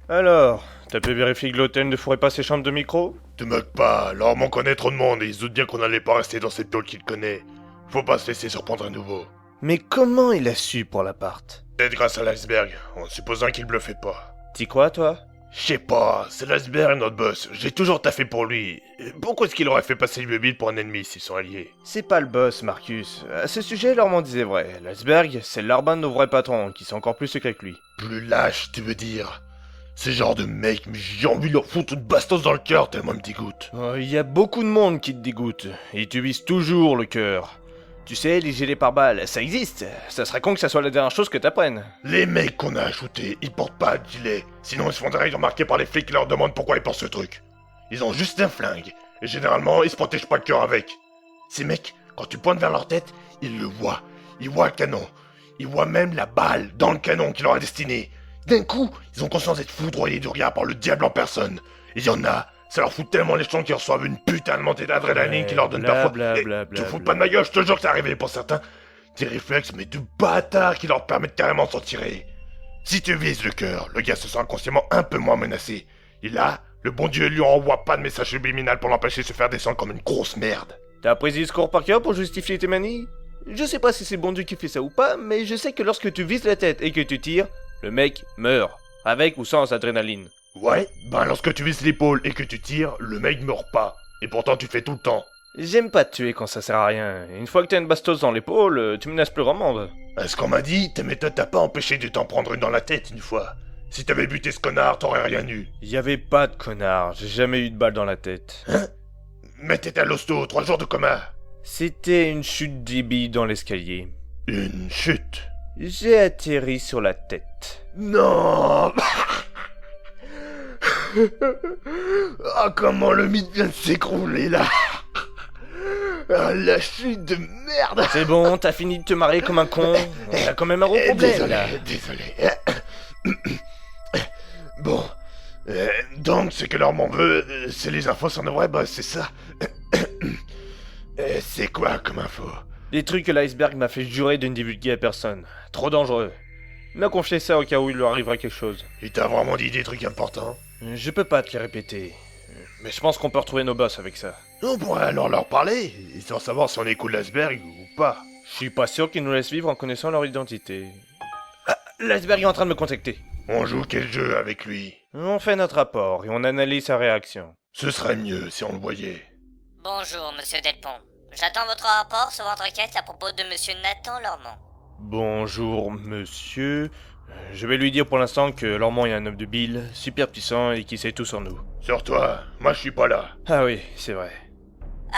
Alors, t'as pu vérifier que l'hôtel ne fourrait pas ses chambres de micro? Te moque pas, Lormont connaît trop de monde et il se doute bien qu'on n'allait pas rester dans cette tôle qu'il connaît. Faut pas se laisser surprendre à nouveau. Mais comment il a su pour l'appart? Peut-être grâce à l'iceberg, en supposant qu'il bluffait pas. T'y crois, toi? Je sais pas, c'est l'iceberg notre boss, j'ai toujours taffé pour lui. Pourquoi est-ce qu'il aurait fait passer le mobile pour un ennemi s'ils sont alliés? C'est pas le boss, Marcus. À ce sujet, Lormont disait vrai. L'iceberg, c'est l'arbin de nos vrais patrons, qui sont encore plus secrets que lui. Plus lâche, tu veux dire? C'est genre de mec, mais j'ai envie de leur foutre une bastos dans le cœur tellement il me dégoûte. Il y a beaucoup de monde qui te dégoûte, et tu vises toujours le cœur. Tu sais, les gilets pare-balles, ça existe. Ça serait con que ça soit la dernière chose que t'apprennes. Les mecs qu'on a ajoutés, ils portent pas de gilet. Sinon ils se font direct remarquer par les flics qui leur demandent pourquoi ils portent ce truc. Ils ont juste un flingue, et généralement ils se protègent pas le cœur avec. Ces mecs, quand tu pointes vers leur tête, ils le voient. Ils voient le canon. Ils voient même la balle dans le canon qui leur est destiné. D'un coup, ils ont conscience d'être foudroyés du regard par le diable en personne. Il y en a, ça leur fout tellement les jetons qu'ils reçoivent une putain de montée d'adrénaline qui leur donne parfois... Tu fous pas de ma gueule, je te jure que c'est arrivé pour certains. Des réflexes, mais de bâtards qui leur permettent carrément de s'en tirer. Si tu vises le cœur, le gars se sent inconsciemment un peu moins menacé. Et là, le bon Dieu lui envoie pas de message subliminal pour l'empêcher de se faire descendre comme une grosse merde. T'as appris ce discours par cœur pour justifier tes manies? Je sais pas si c'est bon Dieu qui fait ça ou pas, mais je sais que lorsque tu vises la tête et que tu tires, le mec meurt. Avec ou sans adrénaline. Ouais, ben lorsque tu vises l'épaule et que tu tires, le mec meurt pas. Et pourtant tu fais tout le temps. J'aime pas te tuer quand ça sert à rien. Une fois que t'as une bastos dans l'épaule, tu menaces plus grand monde. À ce qu'on m'a dit, tes méthodes t'as pas empêché de t'en prendre une dans la tête une fois. Si t'avais buté ce connard, t'aurais rien eu. Y'avait pas de connard, j'ai jamais eu de balle dans la tête. Hein? Mais t'étais à l'hosto, 3 jours de coma. C'était une chute débile dans l'escalier. Une chute. J'ai atterri sur la tête. Non. Ah, comment le mythe vient de s'écrouler là. Ah, la chute de merde. C'est bon, t'as fini de te marrer comme un con. On a quand même un gros problème là. Désolé. Bon. Donc, ce que leur m'en veut, c'est les infos sur nos vrais boss, c'est ça. C'est quoi comme info? Des trucs que l'iceberg m'a fait jurer de ne divulguer à personne. Trop dangereux. Il m'a confié ça au cas où il lui arriverait quelque chose. Il t'a vraiment dit des trucs importants? Je peux pas te les répéter. Mais je pense qu'on peut retrouver nos boss avec ça. On pourrait alors leur parler, sans savoir si on écoute l'iceberg ou pas. Je suis pas sûr qu'ils nous laissent vivre en connaissant leur identité. Ah, l'iceberg est en train de me contacter. On joue quel jeu avec lui? On fait notre rapport et on analyse sa réaction. Ce serait mieux si on le voyait. Bonjour, monsieur Delpont. J'attends votre rapport sur votre enquête à propos de monsieur Nathan Lormont. Bonjour, monsieur. Je vais lui dire pour l'instant que Lormont est un homme de bile, super puissant et qui sait tout sur nous. Sur toi, moi je suis pas là. Ah oui, c'est vrai.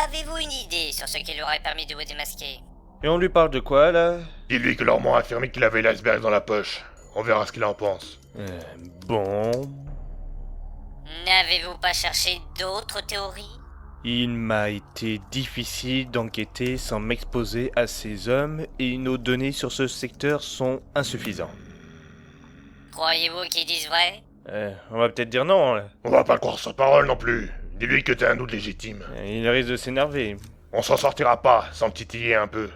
Avez-vous une idée sur ce qui lui aurait permis de vous démasquer? Et on lui parle de quoi, là? Dis-lui que Lormont a affirmé qu'il avait l'iceberg dans la poche. On verra ce qu'il en pense. Bon... N'avez-vous pas cherché d'autres théories? Il m'a été difficile d'enquêter sans m'exposer à ces hommes et nos données sur ce secteur sont insuffisantes. Croyez-vous qu'ils disent vrai? On va peut-être dire non, là. On va pas le croire sur parole non plus. Dis-lui que t'as un doute légitime. Il risque de s'énerver. On s'en sortira pas sans le titiller un peu.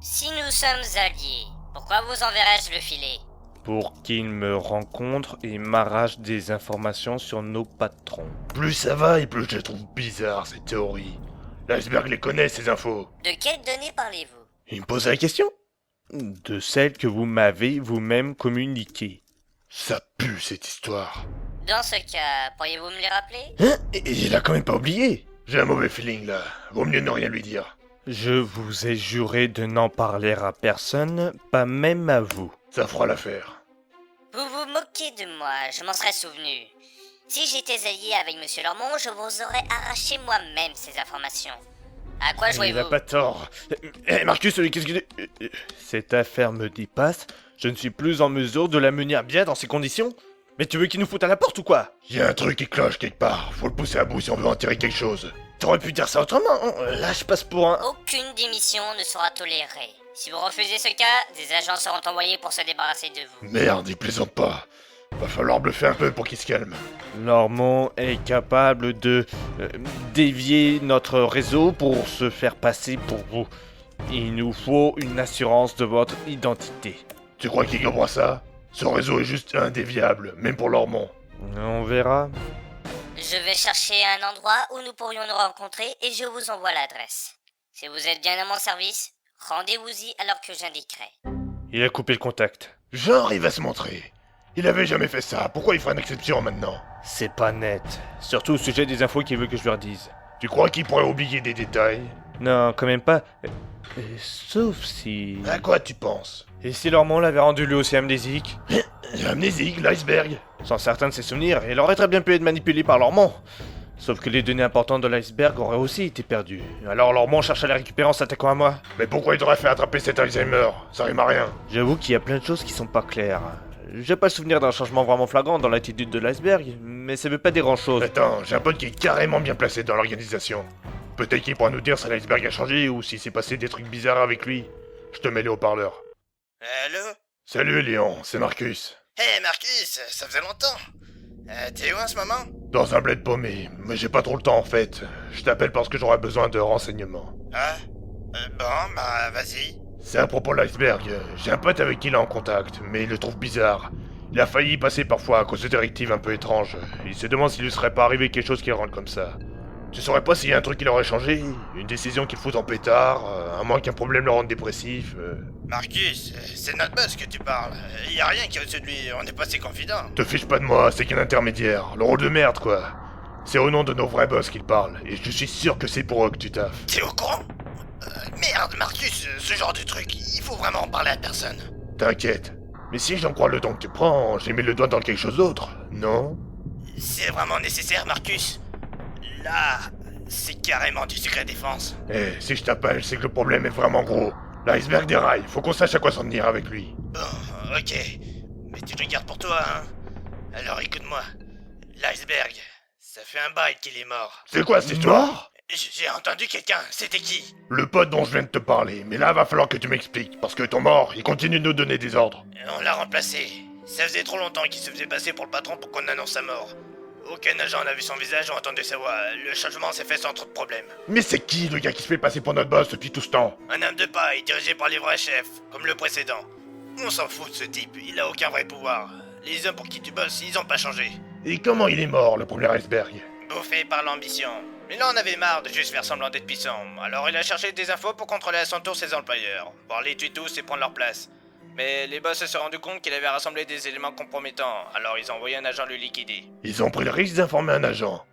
Si nous sommes alliés, pourquoi vous enverrai-je le filet? Pour qu'il me rencontre et m'arrache des informations sur nos patrons. Plus ça va et plus je les trouve bizarres ces théories. L'iceberg les connaît ces infos. De quelles données parlez-vous? Il me pose la question. De celles que vous m'avez vous-même communiquées. Ça pue cette histoire. Dans ce cas, pourriez-vous me les rappeler? Hein? Et il a quand même pas oublié. J'ai un mauvais feeling là. Vaut mieux ne rien lui dire. Je vous ai juré de n'en parler à personne, pas même à vous. Ça fera l'affaire. Vous vous moquez de moi, je m'en serais souvenu. Si j'étais allié avec monsieur Lormont, je vous aurais arraché moi-même ces informations. À quoi Il a jouez-vous? pas tort. Marcus, qu'est-ce que... Cette affaire me dépasse. Je ne suis plus en mesure de la mener à bien dans ces conditions. Mais tu veux qu'il nous foute à la porte ou quoi? Y a un truc qui cloche quelque part. Faut le pousser à bout si on veut en tirer quelque chose. T'aurais pu dire ça autrement. Là, je passe pour un... Aucune démission ne sera tolérée. Si vous refusez ce cas, des agents seront envoyés pour se débarrasser de vous. Merde, il plaisante pas. Va falloir bluffer un peu pour qu'il se calme. Lormont est capable de dévier notre réseau pour se faire passer pour vous. Il nous faut une assurance de votre identité. Tu crois qu'il comprend ça? Son réseau est juste indéviable, même pour Lormont. On verra. Je vais chercher un endroit où nous pourrions nous rencontrer et je vous envoie l'adresse. Si vous êtes bien à mon service, rendez-vous-y alors que j'indiquerai. Il a coupé le contact. Genre, il va se montrer. Il avait jamais fait ça, pourquoi il ferait une exception maintenant? C'est pas net. Surtout au sujet des infos qu'il veut que je leur dise. Tu crois qu'il pourrait oublier des détails? Non, quand même pas. Sauf si... À quoi tu penses? Et si Lormont l'avait rendu lui aussi amnésique? L'amnésique, l'iceberg. Sans certains de ses souvenirs, il aurait très bien pu être manipulé par Lormont. Sauf que les données importantes de l'iceberg auraient aussi été perdues. Alors Lormont cherche à les récupérer en s'attaquant à moi. Mais pourquoi il t'aurait fait attraper cet Alzheimer? Ça rime à rien. J'avoue qu'il y a plein de choses qui sont pas claires. J'ai pas le souvenir d'un changement vraiment flagrant dans l'attitude de l'iceberg, mais ça veut pas dire grand chose. Attends, j'ai un pote qui est carrément bien placé dans l'organisation. Peut-être qu'il pourra nous dire si l'iceberg a changé ou s'il s'est passé des trucs bizarres avec lui. Je te mets les haut-parleurs. Allô? Salut Léon, c'est Marcus. Hé Marcus, ça faisait longtemps. T'es où en ce moment? Dans un bled paumé, mais j'ai pas trop le temps en fait. Je t'appelle parce que j'aurais besoin de renseignements. Ah? Bon, bah vas-y. C'est à propos de l'iceberg. J'ai un pote avec qui il est en contact, mais il le trouve bizarre. Il a failli y passer parfois à cause de directives un peu étranges. Il se demande s'il lui serait pas arrivé quelque chose qui le rende comme ça. Tu saurais pas s'il y a un truc qui l'aurait changé? Une décision qu'il fout en pétard? À moins qu'un problème le rende dépressif? Marcus, c'est notre boss que tu parles. Y a rien qui est au-dessus de lui, on est pas ses confidents. Te fiche pas de moi, c'est qu'un intermédiaire. Le rôle de merde quoi. C'est au nom de nos vrais boss qu'il parle, et je suis sûr que c'est pour eux que tu taffes. T'es au courant? Merde, Marcus, ce genre de truc, il faut vraiment en parler à personne. T'inquiète. Mais si j'en crois le ton que tu prends, j'ai mis le doigt dans quelque chose d'autre, non? C'est vraiment nécessaire, Marcus? Là, c'est carrément du secret défense. Eh, si je t'appelle, c'est que le problème est vraiment gros. L'iceberg déraille, faut qu'on sache à quoi s'en tenir avec lui. Bon, ok. Mais tu le gardes pour toi, hein? Alors écoute-moi. L'iceberg, ça fait un bail qu'il est mort. C'est quoi cette histoire? J'ai entendu quelqu'un, c'était qui? Le pote dont je viens de te parler, mais là va falloir que tu m'expliques, parce que ton mort, il continue de nous donner des ordres. On l'a remplacé. Ça faisait trop longtemps qu'il se faisait passer pour le patron pour qu'on annonce sa mort. Aucun agent n'a vu son visage ou entendu sa voix. Le changement s'est fait sans trop de problèmes. Mais c'est qui le gars qui se fait passer pour notre boss depuis tout ce temps? Un homme de paille dirigé par les vrais chefs, comme le précédent. On s'en fout de ce type, il a aucun vrai pouvoir. Les hommes pour qui tu bosses, ils ont pas changé. Et comment il est mort, le premier iceberg? Bouffé par l'ambition. Mais là, on avait marre de juste faire semblant d'être puissant. Alors il a cherché des infos pour contrôler à son tour ses employeurs. Voir les tuer tous et prendre leur place. Mais les boss se sont rendus compte qu'il avait rassemblé des éléments compromettants. Alors ils ont envoyé un agent le liquider. Ils ont pris le risque d'informer un agent.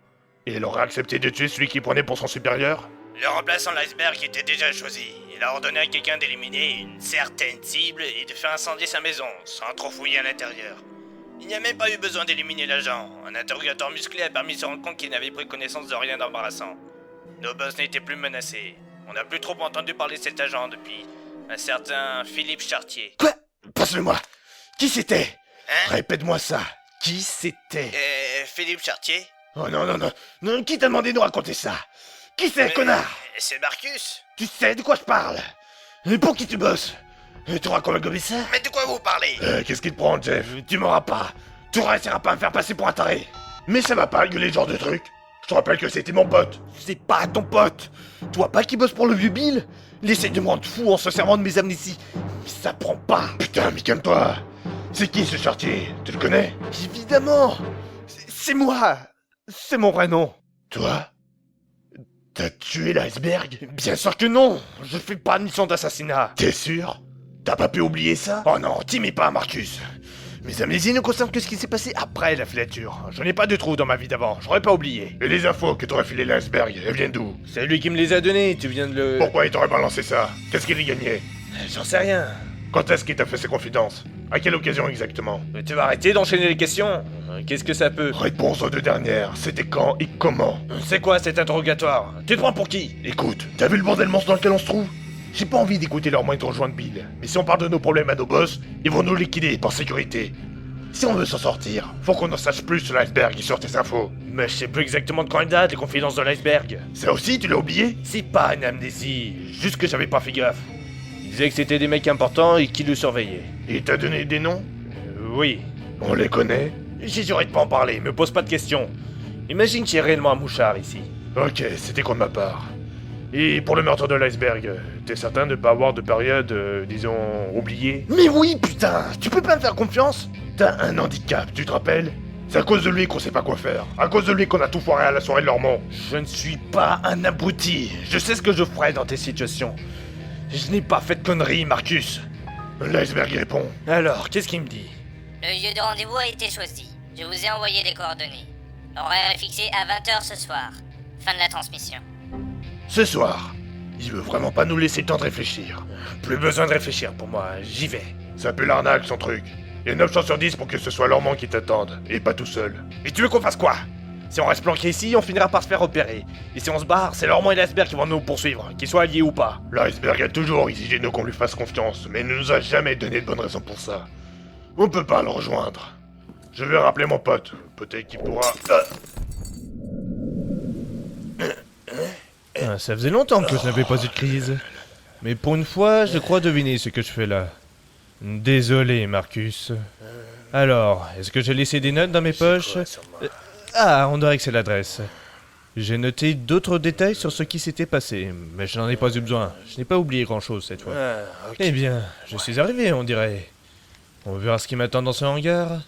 Et il aurait accepté de tuer celui qui prenait pour son supérieur? Le remplaçant de l'iceberg était déjà choisi. Il a ordonné à quelqu'un d'éliminer une certaine cible et de faire incendier sa maison, sans trop fouiller à l'intérieur. Il n'y a même pas eu besoin d'éliminer l'agent. Un interrogateur musclé a permis de se rendre compte qu'il n'avait pris connaissance de rien d'embarrassant. Nos boss n'étaient plus menacés. On n'a plus trop entendu parler de cet agent depuis un certain Philippe Chartier. Quoi? Passe-le-moi. Qui c'était? Hein? Répète-moi ça. Qui c'était? Philippe Chartier? Oh non, non, non. Non, qui t'a demandé de nous raconter ça? Qui c'est, connard? C'est Marcus. Tu sais de quoi je parle? Et pour qui tu bosses? Tu racontes comme ça? Mais de quoi vous parlez? Qu'est-ce qui te prend, Jeff? Tu m'auras pas. Tu réussiras pas à me faire passer pour un taré. Mais ça va pas gueuler ce genre de truc. Je te rappelle que c'était mon pote. C'est pas ton pote. Tu vois pas qu'il bosse pour le vieux Bill? Il essaye de me rendre fou en se servant de mes amnésies. Mais ça prend pas. Putain, mais calme-toi. C'est qui ce Chartier? Tu le connais? Évidemment. C'est moi. C'est mon vrai nom. Toi? T'as tué l'iceberg? Bien sûr que non. Je fais pas de mission d'assassinat. T'es sûr? T'as pas pu oublier ça? Oh non, t'y mets pas, Marcus. Mes amnésies ne concernent que ce qui s'est passé après la filature. Je n'ai pas de trou dans ma vie d'avant, j'aurais pas oublié. Et les infos que t'aurais filé l'iceberg, elles viennent d'où? C'est lui qui me les a données, tu viens de le... Pourquoi il t'aurait balancé ça? Qu'est-ce qu'il y gagnait? J'en sais rien. Quand est-ce qu'il t'a fait ses confidences? À quelle occasion exactement? Mais tu vas arrêter d'enchaîner les questions. Qu'est-ce que ça peut? Réponse aux deux dernières, c'était quand et comment? C'est quoi cet interrogatoire? Tu te prends pour qui? Écoute, t'as vu le bordel monstre dans lequel on se trouve? J'ai pas envie d'écouter leur moindre joint de bile, mais si on parle de nos problèmes à nos boss, ils vont nous liquider par sécurité. Si on veut s'en sortir, faut qu'on en sache plus sur l'iceberg et sur tes infos. Mais je sais plus exactement de quand il date, les confidences de l'iceberg. Ça aussi, tu l'as oublié? C'est pas une amnésie, juste que j'avais pas fait gaffe. Il disait que c'était des mecs importants et qui le surveillaient. Et il t'a donné des noms? Oui. On les connaît? J'ai juré de pas en parler, me pose pas de questions. Imagine qu'il y a réellement un mouchard ici. Ok, c'était con de ma part. Et pour le meurtre de l'iceberg, t'es certain de pas avoir de période, disons, oubliée? Mais oui, putain, tu peux pas me faire confiance? T'as un handicap, tu te rappelles? C'est à cause de lui qu'on sait pas quoi faire. À cause de lui qu'on a tout foiré à la soirée de Lormont. Je ne suis pas un abruti. Je sais ce que je ferais dans tes situations. Je n'ai pas fait de conneries, Marcus. L'iceberg répond. Alors, qu'est-ce qu'il me dit? Le lieu de rendez-vous a été choisi. Je vous ai envoyé les coordonnées. L'horaire est fixé à 20h ce soir. Fin de la transmission. Ce soir. Il veut vraiment pas nous laisser le temps de réfléchir. Plus besoin de réfléchir pour moi, j'y vais. Ça pue l'arnaque, son truc. Il y a 9 chances sur 10 pour que ce soit Lormont qui t'attende, et pas tout seul. Et tu veux qu'on fasse quoi? Si on reste planqué ici, on finira par se faire repérer. Et si on se barre, c'est Lormont et l'iceberg qui vont nous poursuivre, qu'ils soient alliés ou pas. L'iceberg a toujours exigé de nous qu'on lui fasse confiance, mais il ne nous a jamais donné de bonnes raisons pour ça. On peut pas le rejoindre. Je vais rappeler mon pote, peut-être qu'il pourra... Ça faisait longtemps que je n'avais pas eu de crise. Mais pour une fois, je crois deviner ce que je fais là. Désolé, Marcus. Alors, est-ce que j'ai laissé des notes dans mes poches? Ah, on dirait que c'est l'adresse. J'ai noté d'autres détails sur ce qui s'était passé, mais je n'en ai pas eu besoin. Je n'ai pas oublié grand-chose cette fois. Eh bien, je suis arrivé, on dirait. On verra ce qui m'attend dans ce hangar.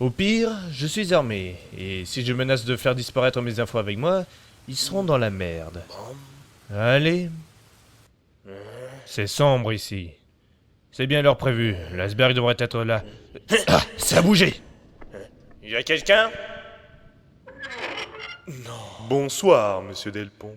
Au pire, je suis armé, et si je menace de faire disparaître mes infos avec moi, ils seront dans la merde. Allez. C'est sombre ici. C'est bien l'heure prévue. L'iceberg devrait être là. Ah, ça a bougé. Y a quelqu'un? Bonsoir, monsieur Delpont.